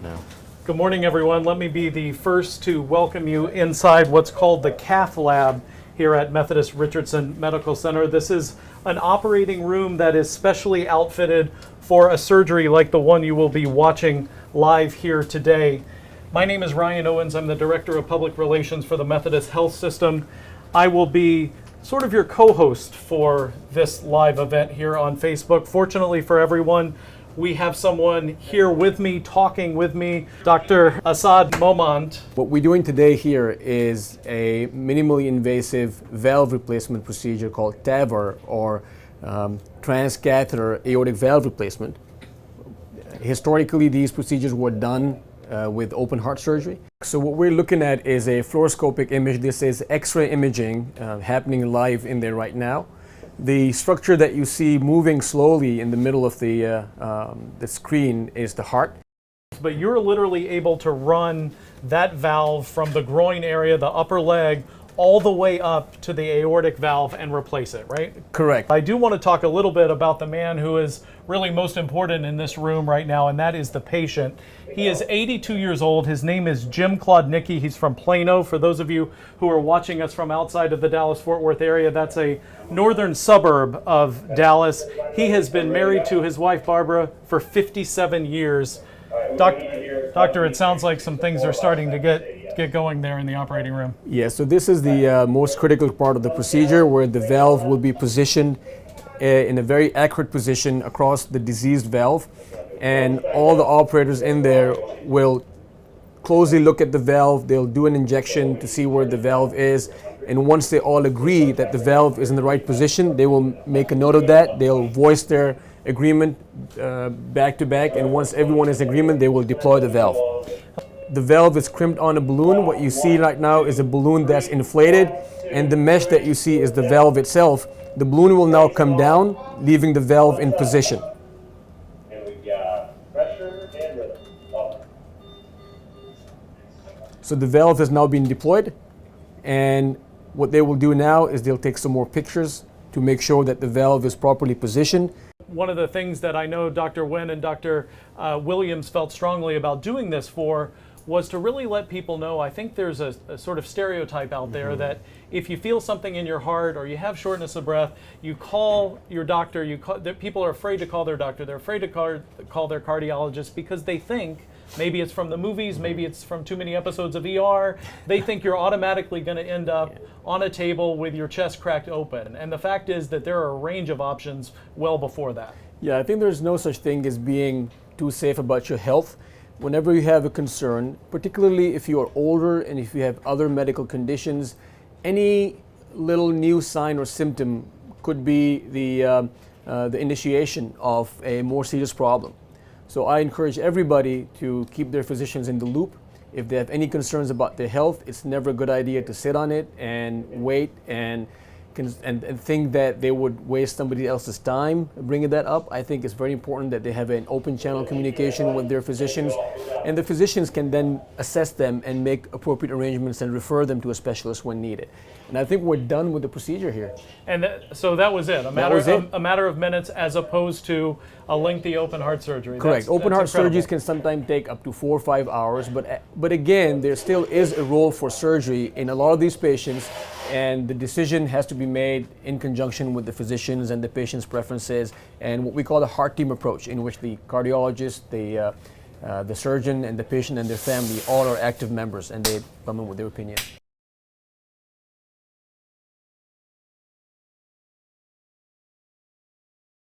now. Good morning, everyone. Let me be the first to welcome you inside what's called the cath lab here at Methodist Richardson Medical Center. This is an operating room that is specially outfitted for a surgery like the one you will be watching live here today. My name is Ryan Owens. I'm the Director of Public Relations for the Methodist Health System. I will be sort of your co-host for this live event here on Facebook. Fortunately for everyone, we have someone here with me, talking with me, Dr. Asad Momand. What we're doing today here is a minimally invasive valve replacement procedure called TAVR, or transcatheter aortic valve replacement. Historically, these procedures were done with open heart surgery. So what we're looking at is a fluoroscopic image. This is X-ray imaging happening live in there right now. The structure that you see moving slowly in the middle of the screen is the heart. But you're literally able to run that valve from the groin area, the upper leg, all the way up to the aortic valve and replace it, right? Correct. I do want to talk a little bit about the man who is really most important in this room right now, and that is the patient. He is 82 years old. His name is Jim Klodnicki. He's from Plano. For those of you who are watching us from outside of the Dallas-Fort Worth area, that's a northern suburb of Dallas. He has been married to his wife, Barbara, for 57 years. Doctor, it sounds like some things are starting to get going there in the operating room. Yeah, so this is the most critical part of the procedure, where the valve will be positioned in a very accurate position across the diseased valve, and all the operators in there will closely look at the valve. They'll do an injection to see where the valve is, and once they all agree that the valve is in the right position, they will make a note of that. They'll voice their agreement back to back, and once everyone is in agreement, they will deploy the valve. The valve is crimped on a balloon. What you see right now is a balloon that's inflated, and the mesh that you see is the valve itself. The balloon will now come down, leaving the valve in position. So the valve has now been deployed, and what they will do now is they'll take some more pictures to make sure that the valve is properly positioned. One of the things that I know Dr. Nguyen and Dr. Williams felt strongly about doing this for was to really let people know. I think there's a sort of stereotype out there that if you feel something in your heart or you have shortness of breath, you call your doctor. People are afraid to call their doctor. They're afraid to call their cardiologist because they think maybe it's from the movies, maybe it's from too many episodes of ER. They think you're automatically going to end up on a table with your chest cracked open. And the fact is that there are a range of options well before that. Yeah, I think there's no such thing as being too safe about your health. Whenever you have a concern, particularly if you are older and if you have other medical conditions, any little new sign or symptom could be the initiation of a more serious problem. So I encourage everybody to keep their physicians in the loop. If they have any concerns about their health, it's never a good idea to sit on it and wait and think that they would waste somebody else's time bringing that up. I think it's very important that they have an open channel communication with their physicians, and the physicians can then assess them and make appropriate arrangements and refer them to a specialist when needed. And I think we're done with the procedure here. And so that was it, a matter of minutes, as opposed to a lengthy open heart surgery. Correct. Open heart incredible. surgeries can sometimes take up to 4 or 5 hours, but again, there still is a role for surgery in a lot of these patients, and the decision has to be made in conjunction with the physicians and the patient's preferences, and what we call the heart team approach, in which the cardiologist, the surgeon, and the patient and their family all are active members, and they come in with their opinion.